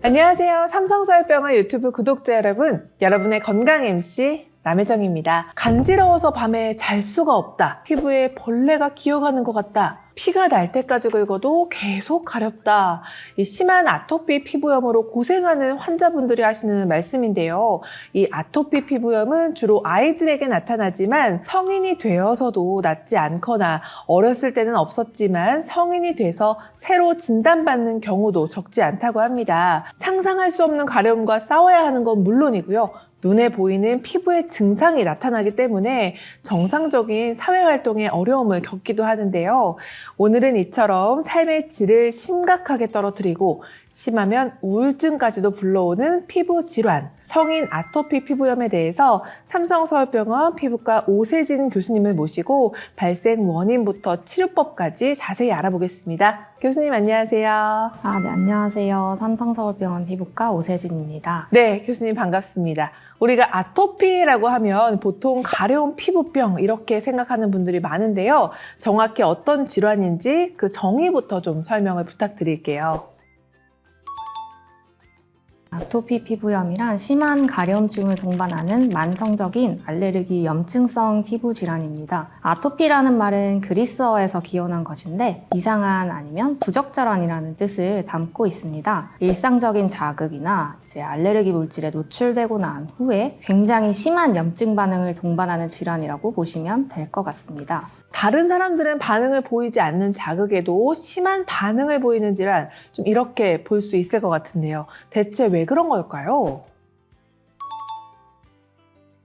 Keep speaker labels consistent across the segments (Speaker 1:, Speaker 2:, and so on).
Speaker 1: 안녕하세요. 삼성서울병원 유튜브 구독자 여러분, 여러분의 건강 MC 남혜정입니다. 간지러워서 밤에 잘 수가 없다. 피부에 벌레가 기어가는 것 같다. 피가 날 때까지 긁어도 계속 가렵다. 이 심한 아토피 피부염으로 고생하는 환자분들이 하시는 말씀인데요. 이 아토피 피부염은 주로 아이들에게 나타나지만 성인이 되어서도 낫지 않거나 어렸을 때는 없었지만 성인이 돼서 새로 진단받는 경우도 적지 않다고 합니다. 상상할 수 없는 가려움과 싸워야 하는 건 물론이고요. 눈에 보이는 피부의 증상이 나타나기 때문에 정상적인 사회활동에 어려움을 겪기도 하는데요. 오늘은 이처럼 삶의 질을 심각하게 떨어뜨리고 심하면 우울증까지도 불러오는 피부 질환, 성인 아토피 피부염에 대해서 삼성서울병원 피부과 오세진 교수님을 모시고 발생 원인부터 치료법까지 자세히 알아보겠습니다. 교수님 안녕하세요.
Speaker 2: 네, 안녕하세요. 삼성서울병원 피부과 오세진입니다.
Speaker 1: 네, 교수님 반갑습니다. 우리가 아토피라고 하면 보통 가려운 피부병 이렇게 생각하는 분들이 많은데요. 정확히 어떤 질환인지 그 정의부터 좀 설명을 부탁드릴게요.
Speaker 2: 아토피 피부염이란 심한 가려움증을 동반하는 만성적인 알레르기 염증성 피부 질환입니다. 아토피라는 말은 그리스어에서 기원한 것인데 이상한 아니면 부적절한이라는 뜻을 담고 있습니다. 일상적인 자극이나 알레르기 물질에 노출되고 난 후에 굉장히 심한 염증 반응을 동반하는 질환이라고 보시면 될 것 같습니다.
Speaker 1: 다른 사람들은 반응을 보이지 않는 자극에도 심한 반응을 보이는 질환, 좀 이렇게 볼 수 있을 것 같은데요. 대체 왜 그런 걸까요?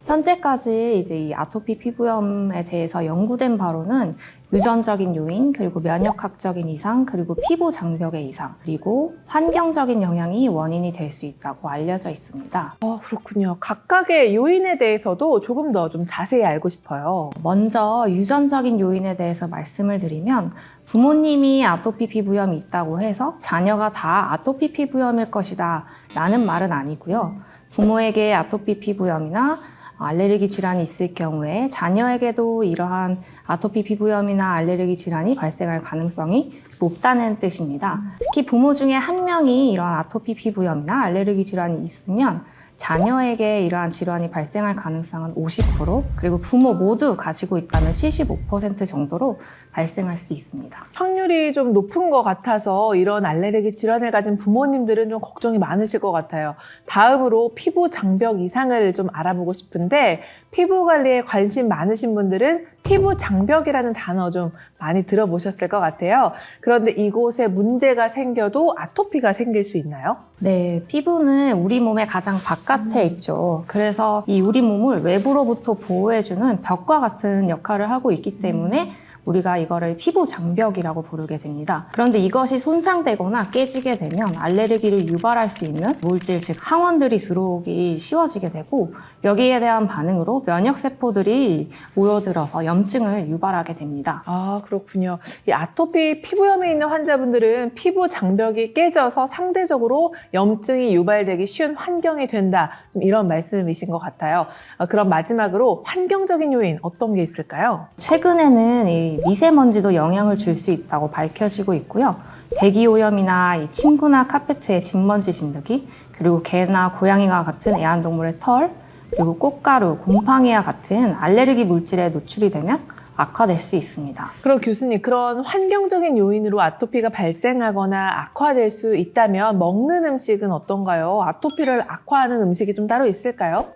Speaker 2: 현재까지 이 아토피 피부염에 대해서 연구된 바로는 유전적인 요인, 그리고 면역학적인 이상, 그리고 피부 장벽의 이상, 그리고 환경적인 영향이 원인이 될 수 있다고 알려져 있습니다.
Speaker 1: 그렇군요. 각각의 요인에 대해서도 조금 더 좀 자세히 알고 싶어요.
Speaker 2: 먼저 유전적인 요인에 대해서 말씀을 드리면 부모님이 아토피 피부염이 있다고 해서 자녀가 다 아토피 피부염일 것이다 라는 말은 아니고요. 부모에게 아토피 피부염이나 알레르기 질환이 있을 경우에 자녀에게도 이러한 아토피 피부염이나 알레르기 질환이 발생할 가능성이 높다는 뜻입니다. 특히 부모 중에 한 명이 이러한 아토피 피부염이나 알레르기 질환이 있으면 자녀에게 이러한 질환이 발생할 가능성은 50%, 그리고 부모 모두 가지고 있다면 75% 정도로 발생할 수 있습니다.
Speaker 1: 확률이 좀 높은 것 같아서 이런 알레르기 질환을 가진 부모님들은 좀 걱정이 많으실 것 같아요. 다음으로 피부 장벽 이상을 좀 알아보고 싶은데 피부 관리에 관심 많으신 분들은 피부 장벽이라는 단어 좀 많이 들어보셨을 것 같아요. 그런데 이곳에 문제가 생겨도 아토피가 생길 수 있나요?
Speaker 2: 네, 피부는 우리 몸의 가장 바깥에 있죠. 그래서 이 우리 몸을 외부로부터 보호해주는 벽과 같은 역할을 하고 있기 때문에 우리가 이거를 피부 장벽이라고 부르게 됩니다. 그런데 이것이 손상되거나 깨지게 되면 알레르기를 유발할 수 있는 물질, 즉 항원들이 들어오기 쉬워지게 되고 여기에 대한 반응으로 면역세포들이 모여들어서 염증을 유발하게 됩니다.
Speaker 1: 그렇군요. 이 아토피 피부염에 있는 환자분들은 피부 장벽이 깨져서 상대적으로 염증이 유발되기 쉬운 환경이 된다. 좀 이런 말씀이신 것 같아요. 그럼 마지막으로 환경적인 요인 어떤 게 있을까요?
Speaker 2: 최근에는 이 미세먼지도 영향을 줄 수 있다고 밝혀지고 있고요. 대기오염이나 이 침구나 카페트의 진먼지 진드기, 그리고 개나 고양이와 같은 애완동물의 털, 그리고 꽃가루, 곰팡이와 같은 알레르기 물질에 노출이 되면 악화될 수 있습니다.
Speaker 1: 그럼 교수님, 그런 환경적인 요인으로 아토피가 발생하거나 악화될 수 있다면 먹는 음식은 어떤가요? 아토피를 악화하는 음식이 좀 따로 있을까요?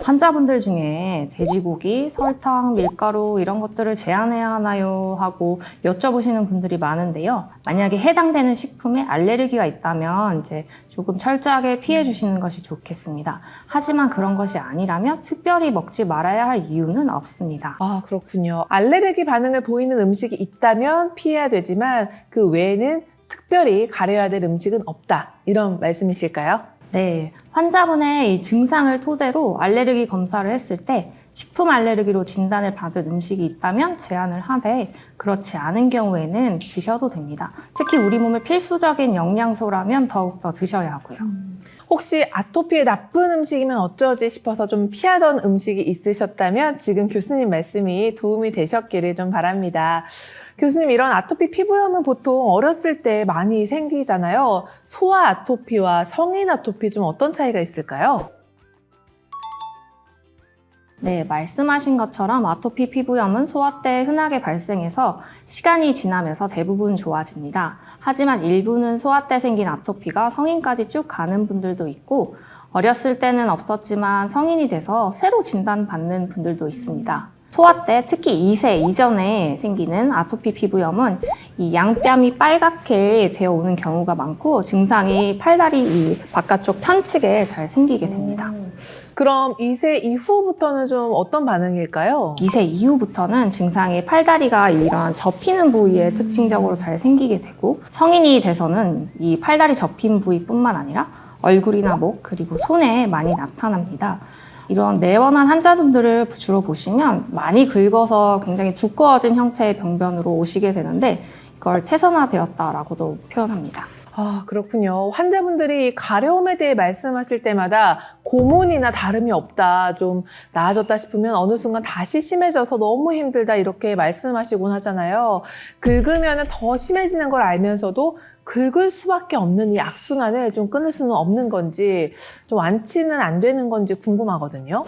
Speaker 2: 환자분들 중에 돼지고기, 설탕, 밀가루 이런 것들을 제한해야 하나요? 하고 여쭤보시는 분들이 많은데요. 만약에 해당되는 식품에 알레르기가 있다면 조금 철저하게 피해 주시는 것이 좋겠습니다. 하지만 그런 것이 아니라면 특별히 먹지 말아야 할 이유는 없습니다.
Speaker 1: 그렇군요. 알레르기 반응을 보이는 음식이 있다면 피해야 되지만 그 외에는 특별히 가려야 될 음식은 없다. 이런 말씀이실까요?
Speaker 2: 네, 환자분의 이 증상을 토대로 알레르기 검사를 했을 때 식품 알레르기로 진단을 받은 음식이 있다면 제한을 하되 그렇지 않은 경우에는 드셔도 됩니다. 특히 우리 몸의 필수적인 영양소라면 더욱더 드셔야 하고요.
Speaker 1: 혹시 아토피에 나쁜 음식이면 어쩌지 싶어서 좀 피하던 음식이 있으셨다면 지금 교수님 말씀이 도움이 되셨기를 좀 바랍니다. 교수님, 이런 아토피 피부염은 보통 어렸을 때 많이 생기잖아요. 소아 아토피와 성인 아토피 좀 어떤 차이가 있을까요?
Speaker 2: 네, 말씀하신 것처럼 아토피 피부염은 소아 때 흔하게 발생해서 시간이 지나면서 대부분 좋아집니다. 하지만 일부는 소아 때 생긴 아토피가 성인까지 쭉 가는 분들도 있고, 어렸을 때는 없었지만 성인이 돼서 새로 진단받는 분들도 있습니다. 소아 때 특히 2세 이전에 생기는 아토피 피부염은 이 양뺨이 빨갛게 되어 오는 경우가 많고, 증상이 팔다리 이 바깥쪽 편측에 잘 생기게 됩니다.
Speaker 1: 그럼 2세 이후부터는 좀 어떤 반응일까요?
Speaker 2: 2세 이후부터는 증상이 팔다리가 이런 접히는 부위에 특징적으로 잘 생기게 되고, 성인이 돼서는 이 팔다리 접힌 부위뿐만 아니라 얼굴이나 목 그리고 손에 많이 나타납니다. 이런 내원한 환자분들을 주로 보시면 많이 긁어서 굉장히 두꺼워진 형태의 병변으로 오시게 되는데, 이걸 태선화되었다라고도 표현합니다.
Speaker 1: 아, 그렇군요. 환자분들이 가려움에 대해 말씀하실 때마다 고문이나 다름이 없다, 좀 나아졌다 싶으면 어느 순간 다시 심해져서 너무 힘들다 이렇게 말씀하시곤 하잖아요. 긁으면 더 심해지는 걸 알면서도 긁을 수밖에 없는 이 악순환을 좀 끊을 수는 없는 건지, 좀 완치는 안 되는 건지 궁금하거든요.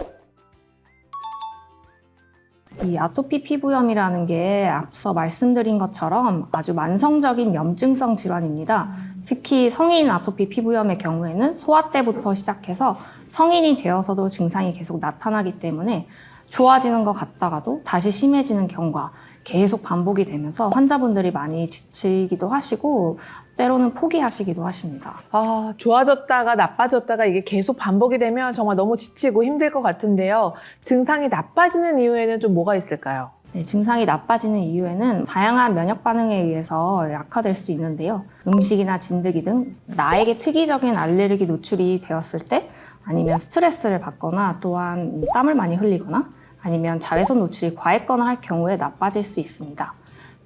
Speaker 2: 이 아토피 피부염이라는 게 앞서 말씀드린 것처럼 아주 만성적인 염증성 질환입니다. 특히 성인 아토피 피부염의 경우에는 소아 때부터 시작해서 성인이 되어서도 증상이 계속 나타나기 때문에 좋아지는 것 같다가도 다시 심해지는 경우가 계속 반복이 되면서 환자분들이 많이 지치기도 하시고 때로는 포기하시기도 하십니다.
Speaker 1: 아, 좋아졌다가 나빠졌다가 이게 계속 반복이 되면 정말 너무 지치고 힘들 것 같은데요. 증상이 나빠지는 이유에는 좀 뭐가 있을까요?
Speaker 2: 네, 증상이 나빠지는 이유에는 다양한 면역 반응에 의해서 약화될 수 있는데요. 음식이나 진드기 등 나에게 특이적인 알레르기 노출이 되었을 때, 아니면 스트레스를 받거나 또한 땀을 많이 흘리거나 아니면 자외선 노출이 과했거나 할 경우에 나빠질 수 있습니다.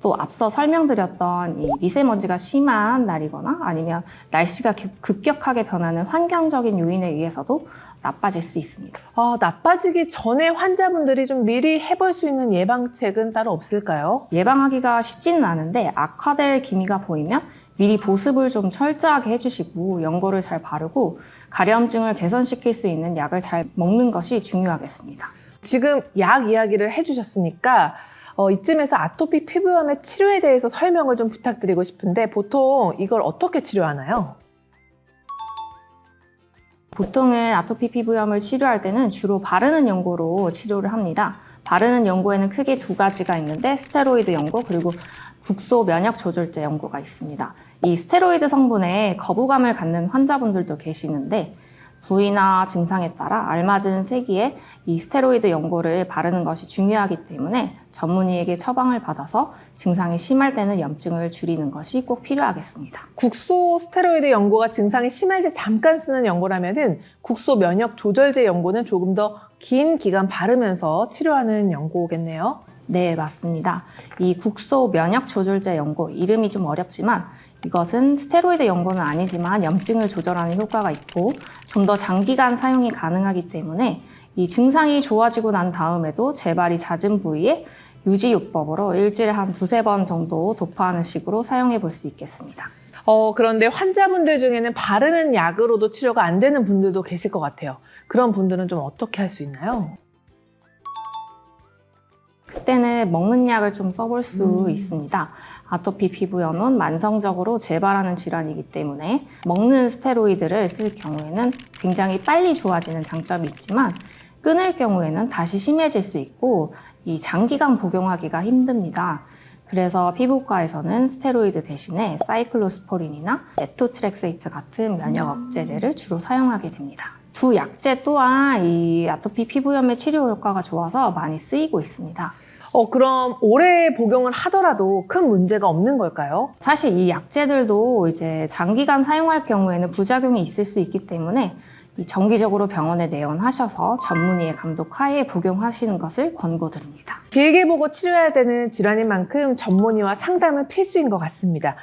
Speaker 2: 또 앞서 설명드렸던 이 미세먼지가 심한 날이거나 아니면 날씨가 급격하게 변하는 환경적인 요인에 의해서도 나빠질 수 있습니다.
Speaker 1: 아, 나빠지기 전에 환자분들이 좀 미리 해볼 수 있는 예방책은 따로 없을까요?
Speaker 2: 예방하기가 쉽지는 않은데 악화될 기미가 보이면 미리 보습을 좀 철저하게 해주시고 연고를 잘 바르고 가려움증을 개선시킬 수 있는 약을 잘 먹는 것이 중요하겠습니다.
Speaker 1: 지금 약 이야기를 해주셨으니까 이쯤에서 아토피 피부염의 치료에 대해서 설명을 좀 부탁드리고 싶은데 보통 이걸 어떻게 치료하나요?
Speaker 2: 보통은 아토피 피부염을 치료할 때는 주로 바르는 연고로 치료를 합니다. 바르는 연고에는 크게 두 가지가 있는데 스테로이드 연고 그리고 국소 면역 조절제 연고가 있습니다. 이 스테로이드 성분에 거부감을 갖는 환자분들도 계시는데 부위나 증상에 따라 알맞은 세기에 이 스테로이드 연고를 바르는 것이 중요하기 때문에 전문의에게 처방을 받아서 증상이 심할 때는 염증을 줄이는 것이 꼭 필요하겠습니다.
Speaker 1: 국소 스테로이드 연고가 증상이 심할 때 잠깐 쓰는 연고라면은 국소 면역 조절제 연고는 조금 더 긴 기간 바르면서 치료하는 연고겠네요.
Speaker 2: 네, 맞습니다. 이 국소 면역 조절제 연고, 이름이 좀 어렵지만 이것은 스테로이드 연고는 아니지만 염증을 조절하는 효과가 있고 좀 더 장기간 사용이 가능하기 때문에 이 증상이 좋아지고 난 다음에도 재발이 잦은 부위에 유지요법으로 일주일에 한 두세 번 정도 도포하는 식으로 사용해 볼 수 있겠습니다.
Speaker 1: 그런데 환자분들 중에는 바르는 약으로도 치료가 안 되는 분들도 계실 것 같아요. 그런 분들은 좀 어떻게 할 수 있나요?
Speaker 2: 그때는 먹는 약을 좀 써볼 수 있습니다. 아토피 피부염은 만성적으로 재발하는 질환이기 때문에 먹는 스테로이드를 쓸 경우에는 굉장히 빨리 좋아지는 장점이 있지만 끊을 경우에는 다시 심해질 수 있고 이 장기간 복용하기가 힘듭니다. 그래서 피부과에서는 스테로이드 대신에 사이클로스포린이나 메토트렉세이트 같은 면역 억제제를 주로 사용하게 됩니다. 두 약제 또한 이 아토피 피부염의 치료 효과가 좋아서 많이 쓰이고 있습니다.
Speaker 1: 그럼 오래 복용을 하더라도 큰 문제가 없는 걸까요?
Speaker 2: 사실 이 약제들도 이제 장기간 사용할 경우에는 부작용이 있을 수 있기 때문에 정기적으로 병원에 내원하셔서 전문의의 감독 하에 복용하시는 것을 권고드립니다.
Speaker 1: 길게 보고 치료해야 되는 질환인 만큼 전문의와 상담은 필수인 것 같습니다.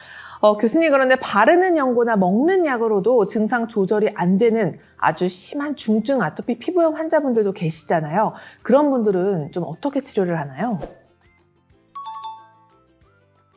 Speaker 1: 교수님, 그런데 바르는 연고나 먹는 약으로도 증상 조절이 안 되는 아주 심한 중증 아토피 피부염 환자분들도 계시잖아요. 그런 분들은 좀 어떻게 치료를 하나요?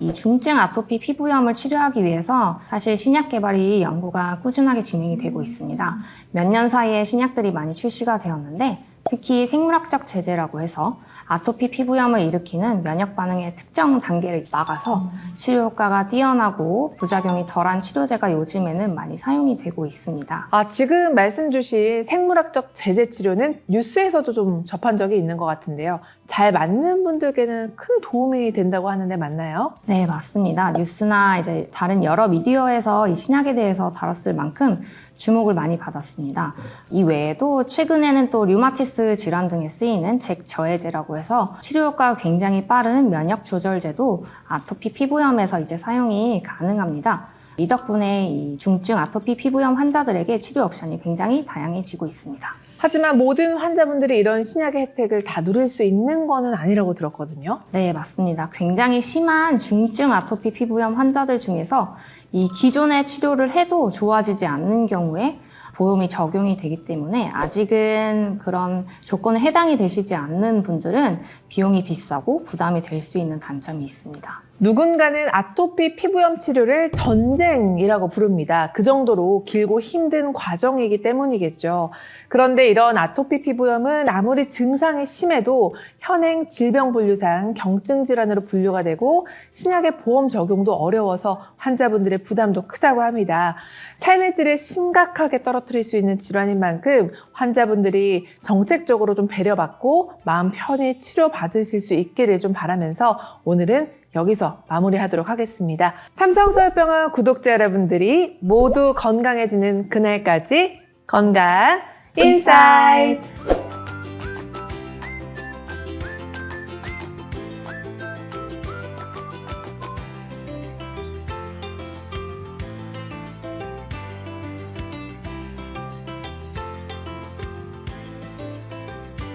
Speaker 2: 이 중증 아토피 피부염을 치료하기 위해서 사실 신약 개발이 연구가 꾸준하게 진행이 되고 있습니다. 몇 년 사이에 신약들이 많이 출시가 되었는데 특히 생물학적 제제라고 해서 아토피 피부염을 일으키는 면역 반응의 특정 단계를 막아서 치료 효과가 뛰어나고 부작용이 덜한 치료제가 요즘에는 많이 사용이 되고 있습니다.
Speaker 1: 지금 말씀 주신 생물학적 제제 치료는 뉴스에서도 좀 접한 적이 있는 것 같은데요. 잘 맞는 분들께는 큰 도움이 된다고 하는데 맞나요?
Speaker 2: 네, 맞습니다. 뉴스나 이제 다른 여러 미디어에서 이 신약에 대해서 다뤘을 만큼 주목을 많이 받았습니다. 이 외에도 최근에는 또 류마티스 질환 등에 쓰이는 잭저해제라고 해서 치료 효과가 굉장히 빠른 면역 조절제도 아토피 피부염에서 이제 사용이 가능합니다. 이 덕분에 이 중증 아토피 피부염 환자들에게 치료 옵션이 굉장히 다양해지고 있습니다.
Speaker 1: 하지만 모든 환자분들이 이런 신약의 혜택을 다 누릴 수 있는 거는 아니라고 들었거든요.
Speaker 2: 네, 맞습니다. 굉장히 심한 중증 아토피 피부염 환자들 중에서 이 기존의 치료를 해도 좋아지지 않는 경우에 보험이 적용이 되기 때문에 아직은 그런 조건에 해당이 되시지 않는 분들은 비용이 비싸고 부담이 될 수 있는 단점이 있습니다.
Speaker 1: 누군가는 아토피 피부염 치료를 전쟁이라고 부릅니다. 그 정도로 길고 힘든 과정이기 때문이겠죠. 그런데 이런 아토피 피부염은 아무리 증상이 심해도 현행 질병분류상 경증 질환으로 분류가 되고 신약의 보험 적용도 어려워서 환자분들의 부담도 크다고 합니다. 삶의 질을 심각하게 떨어뜨릴 수 있는 질환인 만큼 환자분들이 정책적으로 좀 배려받고 마음 편히 치료받으실 수 있기를 좀 바라면서 오늘은 여기서 마무리하도록 하겠습니다. 삼성서울병원 구독자 여러분들이 모두 건강해지는 그날까지 건강 인사이트!